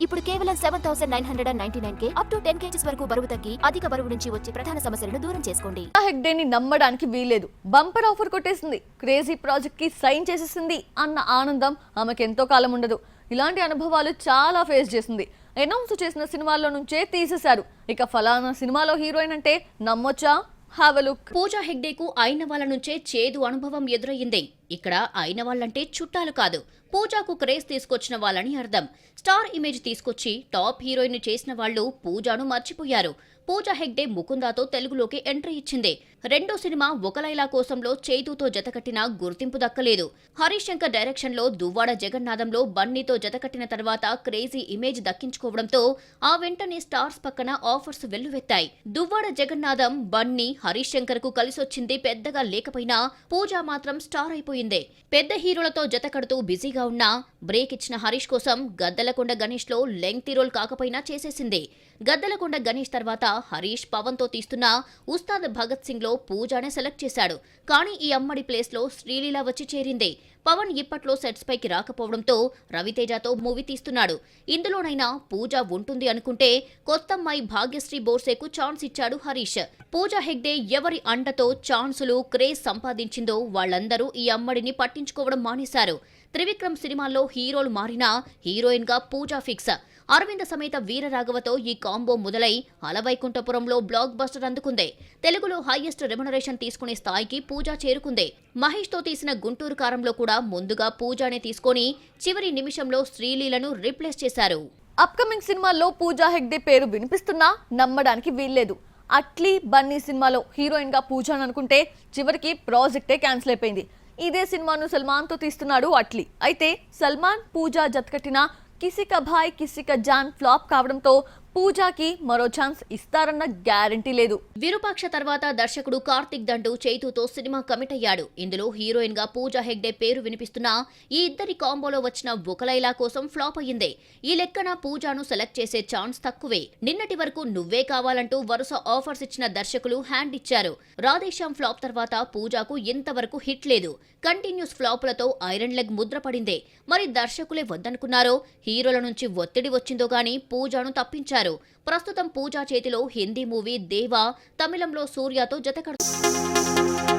ఇప్పుడు కేవలం 7999K up to 10 kgs వరకు బరువు తగ్గి అధిక బరువు నుంచి వచ్చే ప్రధాన సమస్యలను దూరం చేసుకోండి. హెగ్డేని నమ్మడానికి వీల్లేదు. బంపర్ ఆఫర్ కొట్టేసింది. క్రేజీ ప్రాజెక్ట్ కి సైన్ చేసేసింది అన్న ఆనందం ఆమెకు ఎంతో కాలం ఉండదు. ఇలాంటి అనుభవాలు చాలా ఫేస్ చేసింది. అనౌన్స్ చేసిన సినిమాల్లో నుంచే తీసేశారు. ఇక ఫలానా సినిమాలో హీరోయిన్ అంటే నమ్మొచ్చా? Have a look. పూజా హెగ్డేకు అయిన వాళ్ళ నుంచే చేదు అనుభవం ఎదురయ్యింది. ఇక్కడ అయిన వాళ్ళంటే చుట్టాలు కాదు, పూజాకు క్రేజ్ తీసుకొచ్చిన వాళ్ళని అర్థం. స్టార్ ఇమేజ్ తీసుకొచ్చి టాప్ హీరోయిన్ చేసిన వాళ్ళు పూజాను మర్చిపోయారు. పూజా హెగ్డే ముకుందాతో తెలుగులోకి ఎంట్రీ ఇచ్చింది. రెండో సినిమా ఒక లైలా కోసంలో చేతుతో జతకట్టిన గుర్తింపు దక్కలేదు. హరీష్ శంకర్ డైరెక్షన్ లో దువ్వాడ జగన్నాథంలో బన్నీతో జతకట్టిన తర్వాత క్రేజీ ఇమేజ్ దక్కించుకోవడంతో ఆ వెంటనే స్టార్స్ పక్కన ఆఫర్స్ వెల్లువెత్తాయి. దువ్వాడ జగన్నాథం, బన్నీ, హరీష్ శంకర్ కు కలిసొచ్చింది పెద్దగా లేకపోయినా పూజా మాత్రం స్టార్ అయిపోయింది. పెద్ద హీరోలతో జతకడుతూ బిజీగా ఉన్నా బ్రేక్ ఇచ్చిన హరీష్ కోసం గద్దలకొండ గణేష్ లో లెంగ్తీ రోల్ కాకపోయినా చేసేసింది. గద్దలకొండ గణేష్ తర్వాత హరీష్ పవన్ తో తీస్తున్న ఉస్తాద్ భగత్ సింగ్ లో పూజానే సెలెక్ట్ చేశాడు. కానీ ఈ అమ్మడి ప్లేస్ లో శ్రీలీల వచ్చి చేరింది. పవన్ ఇప్పట్లో సెట్స్ పైకి రాకపోవడంతో రవితేజతో మూవీ తీస్తున్నాడు. ఇందులోనైనా పూజ ఉంటుంది అనుకుంటే కొత్తమ్మాయి భాగ్యశ్రీ బోర్సేకు ఛాన్స్ ఇచ్చాడు హరీష్. పూజా హెగ్డే ఎవరి అండతో ఛాన్సులు, క్రేజ్ సంపాదించిందో వాళ్లందరూ ఈ అమ్మడిని పట్టించుకోవడం మానేశారు. త్రివిక్రమ్ సినిమాల్లో హీరోలు మారినా హీరోయిన్ గా పూజా ఫిక్స్. అరవింద సమేత వీరరాఘవతో ఈ కాంబో మొదలై అలవైకుంఠపురంలో బ్లాక్ బస్టర్ అందుకుంది. తెలుగులో హైయెస్ట్ రెమ్యునరేషన్ తీసుకునే స్థాయికి పూజా చేరుకుంది. మహేష్ తో తీసిన గుంటూరు కారంలో కూడా ముందుగా పూజానే తీసుకొని చివరి నిమిషంలో శ్రీలీలను రీప్లేస్ చేశారు. అప్కమింగ్ సినిమాల్లో పూజా హెగ్డే పేరు వినిపిస్తున్నా నమ్మడానికి వీల్లేదు. అట్లీ, బన్నీ సినిమాలో హీరోయిన్ గా పూజాని అనుకుంటే చివరికి ప్రాజెక్టే క్యాన్సిల్ అయిపోయింది. ఇదే సినిమాను సల్మాన్ తో తీస్తున్నాడు అట్లీ. అయితే సల్మాన్, పూజా జతకట్టిన కిసిక భాయ్ కిసిక జాన్ ఫ్లాప్ కావడంతో పూజాకి మరో ఛాన్స్ ఇస్తారన్న గ్యారంటీ లేదు. విరూపాక్ష తర్వాత దర్శకుడు కార్తిక్ దండు చైతుతో సినిమా కమిట్ అయ్యాడు. ఇందులో హీరోయిన్ గా పూజా హెగ్డే పేరు వినిపిస్తున్నా ఈ ఇద్దరి కాంబోలో వచ్చిన ఒక లైలా కోసం ఫ్లాప్ అయ్యింది. ఈ లెక్కన పూజాను సెలెక్ట్ చేసే ఛాన్స్ తక్కువే. నిన్నటి వరకు నువ్వే కావాలంటూ వరుస ఆఫర్స్ ఇచ్చిన దర్శకులు హ్యాండ్ ఇచ్చారు. రాధేశ్యామ్ ఫ్లాప్ తర్వాత పూజాకు ఇంతవరకు హిట్ లేదు. కంటిన్యూస్ ఫ్లాపులతో ఐరన్ లెగ్ ముద్ర పడింది. మరి దర్శకులే వద్దనుకున్నారో, హీరోల నుంచి ఒత్తిడి వచ్చిందో గానీ పూజాను తప్పించారు. ప్రస్తుతం పూజా చేతిలో హిందీ మూవీ దేవా, తమిళంలో సూర్యతో జతకడుతుంది.